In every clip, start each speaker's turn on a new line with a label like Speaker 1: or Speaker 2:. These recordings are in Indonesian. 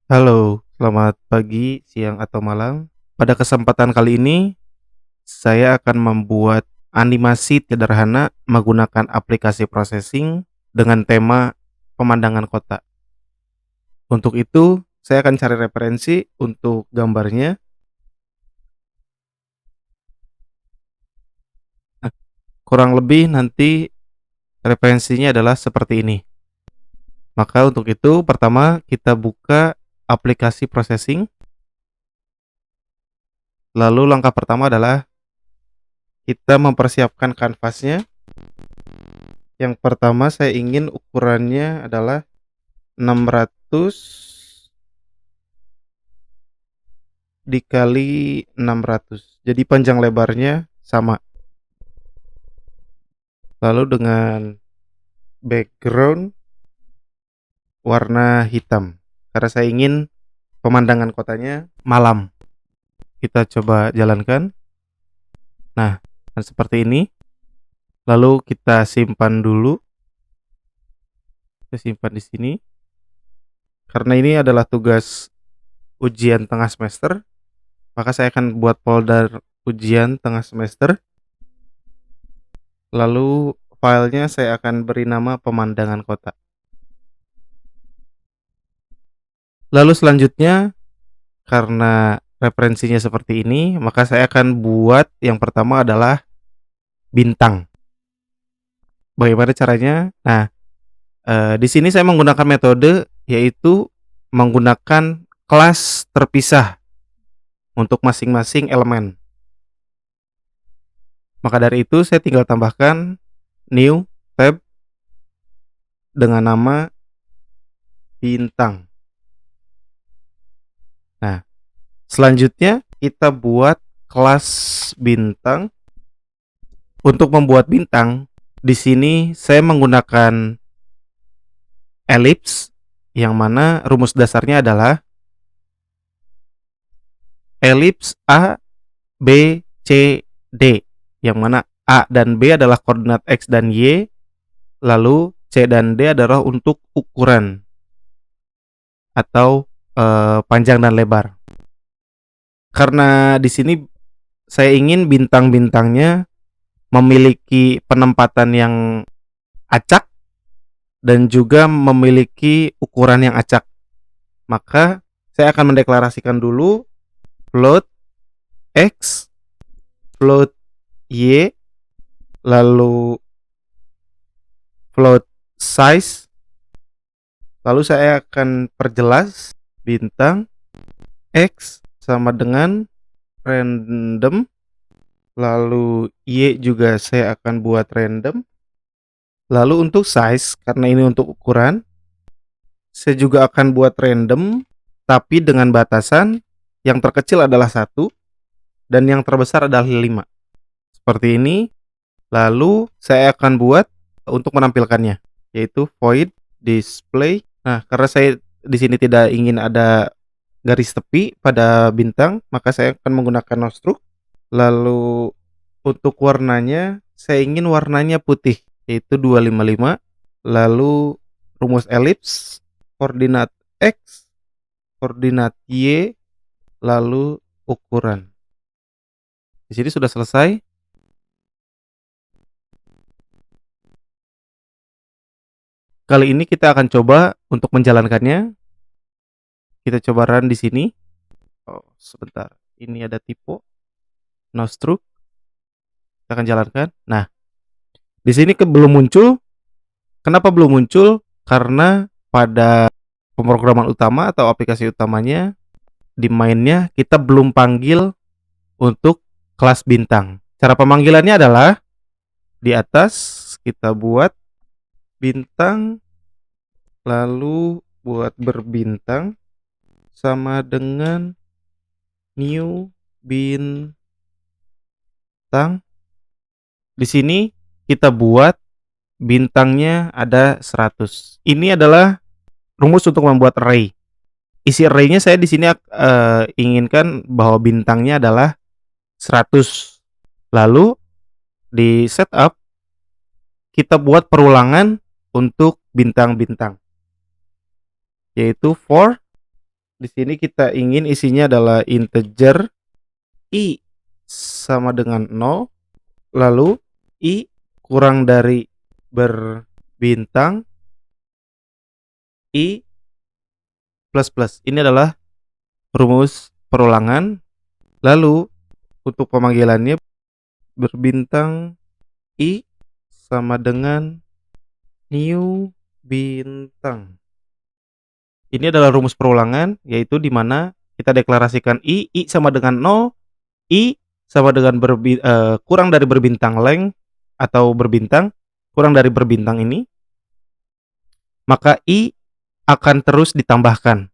Speaker 1: Halo, selamat pagi, siang, atau malam. Pada kesempatan kali ini, saya akan membuat animasi sederhana menggunakan aplikasi processing dengan tema pemandangan kota. Untuk itu, saya akan cari referensi untuk gambarnya. Nah, kurang lebih nanti referensinya adalah seperti ini. Maka untuk itu, pertama kita buka aplikasi processing. Lalu langkah pertama adalah kita mempersiapkan kanvasnya. Yang pertama saya ingin ukurannya adalah 600 dikali 600. Jadi panjang lebarnya sama. Lalu dengan background warna hitam. Karena saya ingin pemandangan kotanya malam. Kita coba jalankan. Nah, dan seperti ini. Lalu kita simpan dulu. Kita simpan di sini. Karena ini adalah tugas ujian tengah semester, maka saya akan buat folder ujian tengah semester. Lalu filenya saya akan beri nama pemandangan kota. Lalu selanjutnya, karena referensinya seperti ini, maka saya akan buat yang pertama adalah bintang. Bagaimana caranya? Nah, di sini saya menggunakan metode yaitu menggunakan kelas terpisah untuk masing-masing elemen. Maka dari itu saya tinggal tambahkan new tab dengan nama bintang. Nah, selanjutnya kita buat kelas bintang. Untuk membuat bintang, di sini saya menggunakan ellipse yang mana rumus dasarnya adalah ellipse A B C D, yang mana A dan B adalah koordinat X dan Y, lalu C dan D adalah untuk ukuran atau panjang dan lebar. Karena di sini saya ingin bintang-bintangnya memiliki penempatan yang acak dan juga memiliki ukuran yang acak. Maka saya akan mendeklarasikan dulu float X, float Y, lalu float size. Lalu saya akan perjelas bintang X sama dengan random, lalu Y juga saya akan buat random. Lalu untuk size, karena ini untuk ukuran, saya juga akan buat random tapi dengan batasan yang terkecil adalah 1 dan yang terbesar adalah 5. Seperti ini. Lalu saya akan buat untuk menampilkannya yaitu void display. Nah, karena saya di sini tidak ingin ada garis tepi pada bintang, maka saya akan menggunakan no stroke. Lalu untuk warnanya, saya ingin warnanya putih yaitu 255. Lalu rumus ellipse, koordinat X, koordinat Y, lalu ukuran. Di sini sudah selesai. Kali ini kita akan coba untuk menjalankannya. Kita coba run di sini. Oh, sebentar. Ini ada typo. No stroke. Kita akan jalankan. Nah, di sini belum muncul. Kenapa belum muncul? Karena pada pemrograman utama atau aplikasi utamanya di mainnya kita belum panggil untuk kelas bintang. Cara pemanggilannya adalah di atas kita buat bintang, lalu buat berbintang sama dengan new bintang. Di sini kita buat bintangnya ada 100. Ini adalah rumus untuk membuat array. Isi array-nya saya di sini inginkan bahwa bintangnya adalah 100. Lalu di setup kita buat perulangan untuk bintang-bintang yaitu for Di sini kita ingin isinya adalah integer i sama dengan 0, lalu i kurang dari berbintang i plus plus. Ini adalah rumus perulangan. Lalu untuk pemanggilannya berbintang i sama dengan new bintang. Ini adalah rumus perulangan, yaitu di mana kita deklarasikan i sama dengan 0, i sama dengan kurang dari berbintang length atau berbintang, kurang dari berbintang ini, maka i akan terus ditambahkan.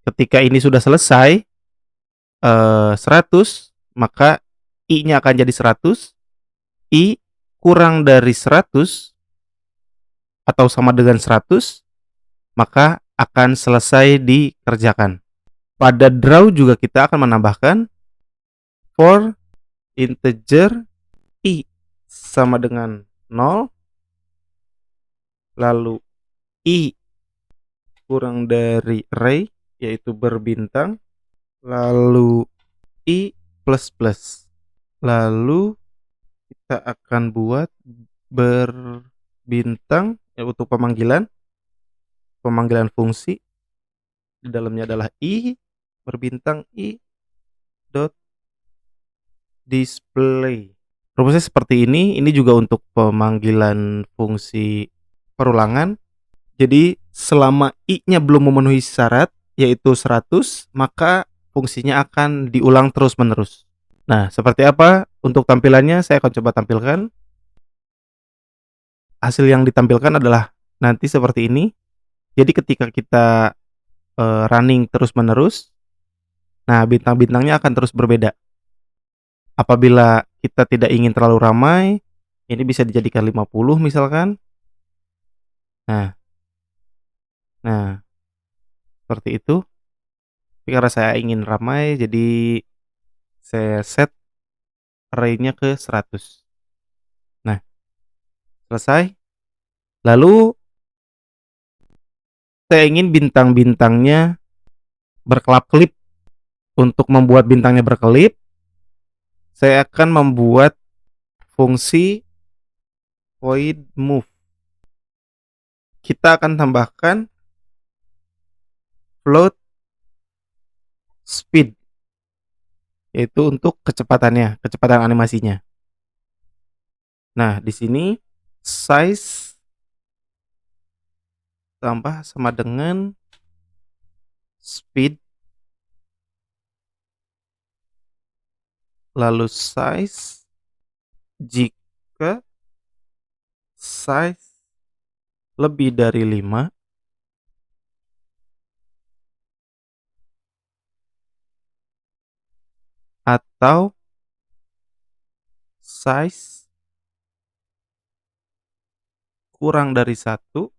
Speaker 1: Ketika ini sudah selesai 100, maka i-nya akan jadi 100, i kurang dari 100 atau sama dengan 100, maka akan selesai dikerjakan. Pada draw juga kita akan menambahkan for integer i sama dengan 0, lalu i kurang dari array yaitu berbintang, lalu i plus plus. Lalu kita akan buat berbintang untuk pemanggilan fungsi. Di dalamnya adalah i berbintang i dot display. Rumusnya seperti ini. Ini juga untuk pemanggilan fungsi perulangan. Jadi selama i-nya belum memenuhi syarat yaitu 100, maka fungsinya akan diulang terus-menerus. Nah, seperti apa untuk tampilannya saya akan coba tampilkan. Hasil yang ditampilkan adalah nanti seperti ini. Jadi ketika kita running terus-menerus, nah bintang-bintangnya akan terus berbeda. Apabila kita tidak ingin terlalu ramai, ini bisa dijadikan 50 misalkan. Nah, seperti itu. Tapi karena saya ingin ramai, jadi saya set array-nya ke 100. Nah, selesai. Lalu saya ingin bintang-bintangnya berkelap-kelip. Untuk membuat bintangnya berkelip, saya akan membuat fungsi void move. Kita akan tambahkan float speed, yaitu untuk kecepatan animasinya. Nah, di sini size tambah sama dengan speed, lalu size jika size lebih dari 5, atau size kurang dari 1,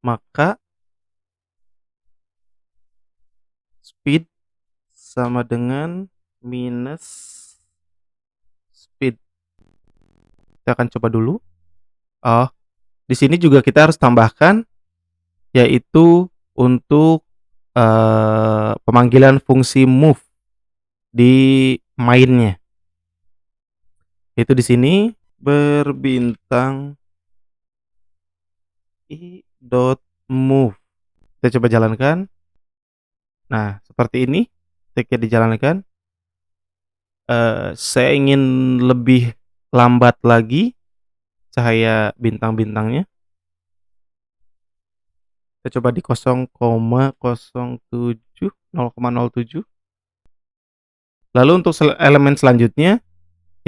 Speaker 1: maka speed sama dengan minus speed. Kita akan coba dulu. Oh, di sini juga kita harus tambahkan, yaitu untuk pemanggilan fungsi move di mainnya. Itu di sini berbintang i dot move. Kita coba jalankan. Nah, seperti ini. Ketika dijalankan, saya ingin lebih lambat lagi cahaya bintang-bintangnya. Kita coba di 0,07. Lalu untuk elemen selanjutnya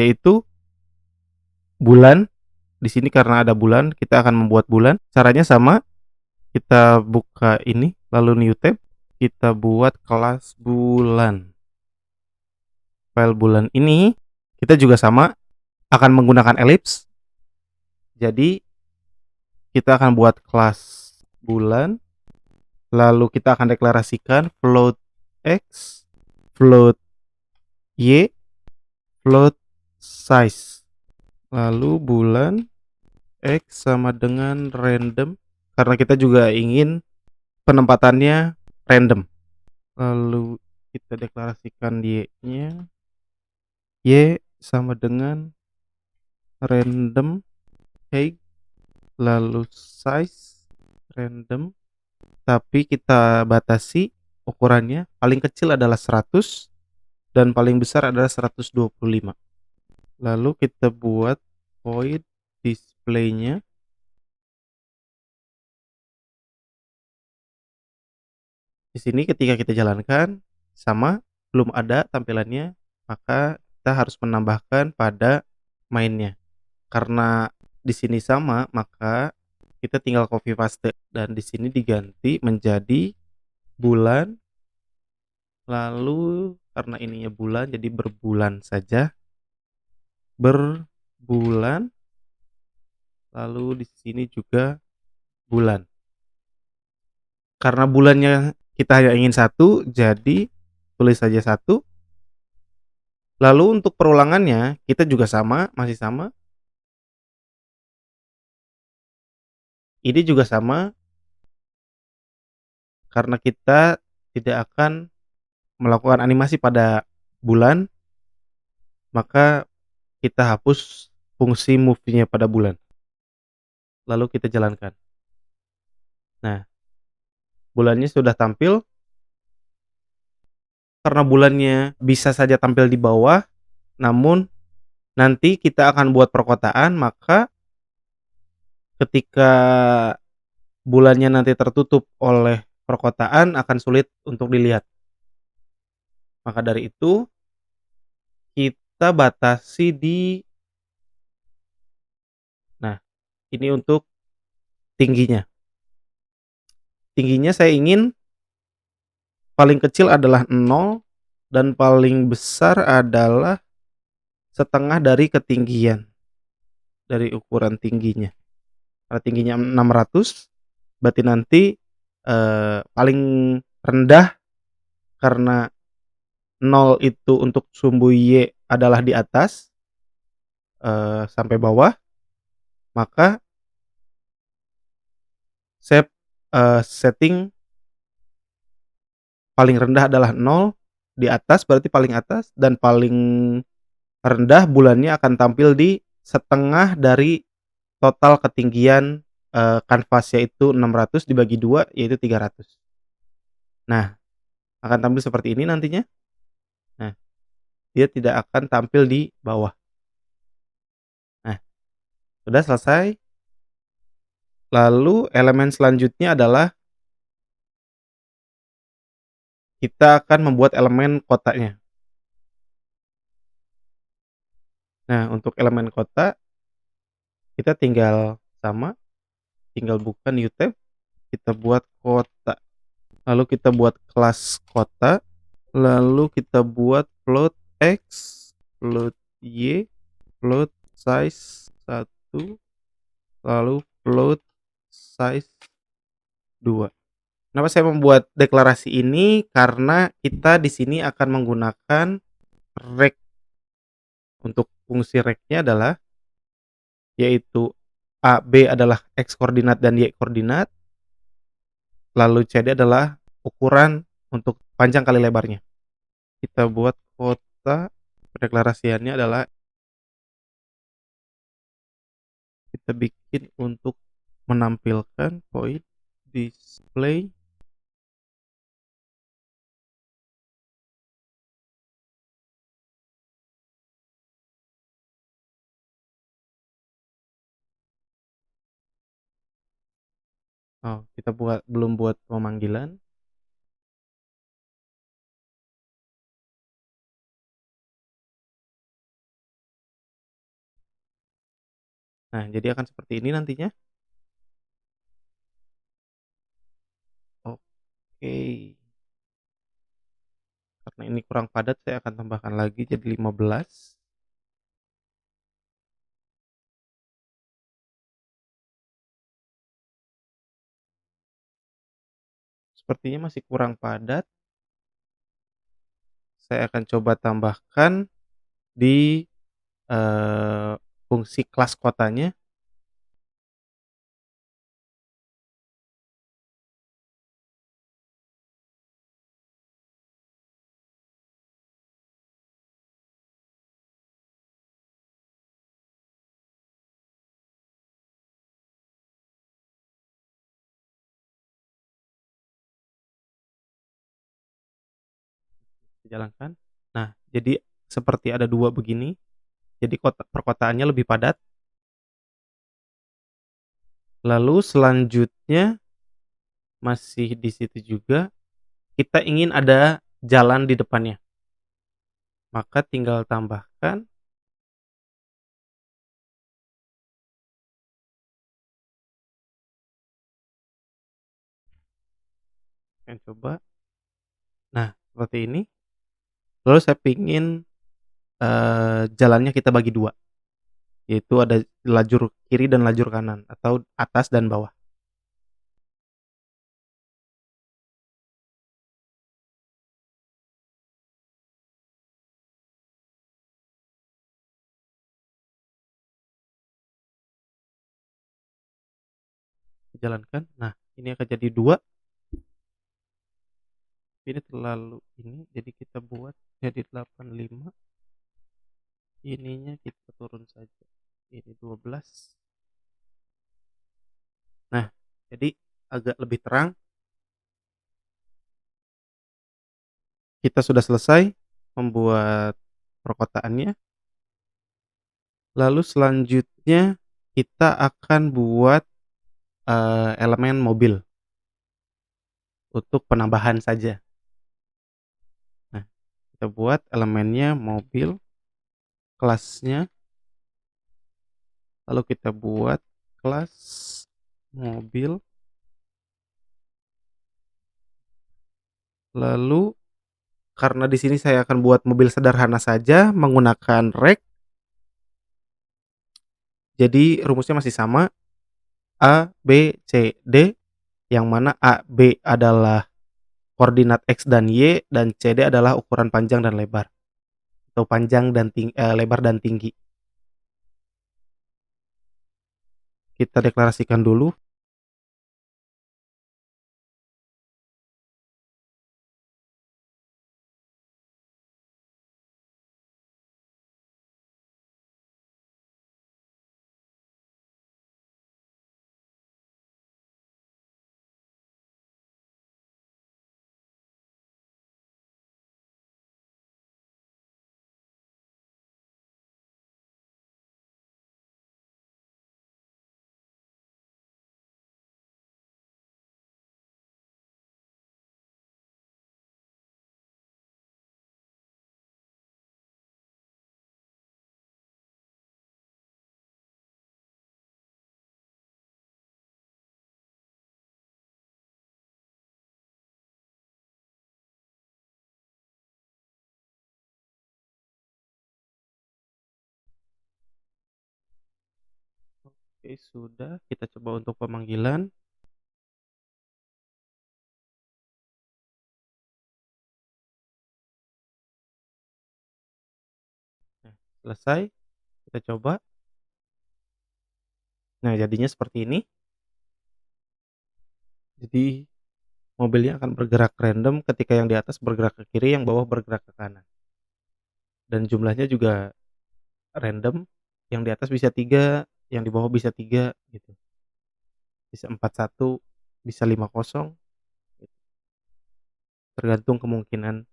Speaker 1: yaitu bulan. Di sini karena ada bulan, kita akan membuat bulan. Caranya sama. Kita buka ini, lalu new tab. Kita buat kelas bulan. File bulan ini kita juga sama akan menggunakan ellipse. Jadi kita akan buat kelas bulan, lalu kita akan deklarasikan float x, float y, float size, lalu bulan X sama dengan random, karena kita juga ingin penempatannya random. Lalu kita deklarasikan Y-nya, Y sama dengan random height, lalu size random, tapi kita batasi ukurannya, paling kecil adalah 100 dan paling besar adalah 125. Lalu kita buat void display-nya. Di sini ketika kita jalankan sama, belum ada tampilannya, maka kita harus menambahkan pada mainnya. Karena di sini sama, maka kita tinggal copy paste dan di sini diganti menjadi bulan, lalu karena ininya bulan jadi berbulan saja. Berbulan, lalu di sini juga bulan. Karena bulannya kita hanya ingin satu, jadi tulis saja satu. Lalu untuk perulangannya kita juga sama, masih sama. Ini juga sama, karena kita tidak akan melakukan animasi pada bulan, maka kita hapus fungsi move-nya pada bulan. Lalu kita jalankan. Nah, bulannya sudah tampil. Karena bulannya bisa saja tampil di bawah, namun nanti kita akan buat perkotaan, maka ketika bulannya nanti tertutup oleh perkotaan akan sulit untuk dilihat. Maka dari itu kita batasi di, nah, ini untuk tingginya. Tingginya saya ingin paling kecil adalah 0 dan paling besar adalah setengah dari ketinggian, dari ukuran tingginya. Kalau tingginya 600, berarti nanti, paling rendah karena 0 itu untuk sumbu Y adalah di atas, sampai bawah, maka save, setting paling rendah adalah 0, di atas berarti paling atas, dan paling rendah bulannya akan tampil di setengah dari total ketinggian, kanvasnya itu 600 dibagi 2 yaitu 300. Nah, akan tampil seperti ini nantinya. Nah, dia tidak akan tampil di bawah. Nah, sudah selesai. Lalu elemen selanjutnya adalah kita akan membuat elemen kotanya. Nah, untuk elemen kota kita tinggal sama, tinggal buka new tab, kita buat kota. Lalu kita buat kelas kota, lalu kita buat float X, float Y, float size 1, lalu float size 2. Kenapa saya membuat deklarasi ini? Karena kita di sini akan menggunakan rect. Untuk fungsi rect-nya adalah yaitu A, B adalah X koordinat dan Y koordinat, lalu CD adalah ukuran untuk panjang kali lebarnya. Kita buat kota, pendeklarasiannya adalah kita bikin untuk menampilkan void display. Oh, kita belum buat pemanggilan. Nah, jadi akan seperti ini nantinya. Oke. Karena ini kurang padat, saya akan tambahkan lagi jadi 15. Sepertinya masih kurang padat. Saya akan coba tambahkan di, fungsi kelas kotanya. Jalankan. Nah, jadi seperti ada 2 begini, jadi perkotaannya lebih padat. Lalu selanjutnya masih di situ juga, kita ingin ada jalan di depannya, maka tinggal tambahkan, saya coba. Nah, seperti ini. Lalu saya pingin, jalannya kita bagi 2, yaitu ada lajur kiri dan lajur kanan atau atas dan bawah. Jalankan. Nah, ini akan jadi 2. Ini terlalu ini, jadi kita buat jadi 85. Ininya kita turun saja. Ini 12. Nah, jadi agak lebih terang. Kita sudah selesai membuat perkotaannya. Lalu selanjutnya kita akan buat, elemen mobil untuk penambahan saja. Nah, kita buat elemennya mobil, kelasnya, lalu kita buat kelas mobil, lalu karena di sini saya akan buat mobil sederhana saja menggunakan rek, jadi rumusnya masih sama, A, B, C, D, yang mana A, B adalah koordinat X dan Y, dan CD adalah ukuran panjang dan lebar, atau panjang dan lebar dan tinggi. Kita deklarasikan dulu. Oke, sudah. Kita coba untuk pemanggilan. Nah, selesai. Kita coba. Nah, jadinya seperti ini. Jadi mobilnya akan bergerak random ketika yang di atas bergerak ke kiri, yang bawah bergerak ke kanan. Dan jumlahnya juga random, yang di atas bisa 3, yang di bawah bisa 3 gitu. Bisa 41, bisa 50, gitu. Tergantung kemungkinan,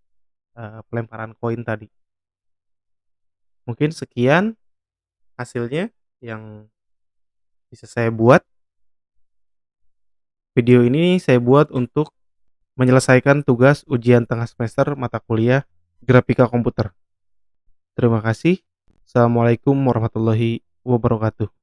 Speaker 1: pelemparan koin tadi. Mungkin sekian hasilnya yang bisa saya buat. Video ini saya buat untuk menyelesaikan tugas ujian tengah semester mata kuliah Grafika Komputer. Terima kasih. Assalamualaikum warahmatullahi wabarakatuh.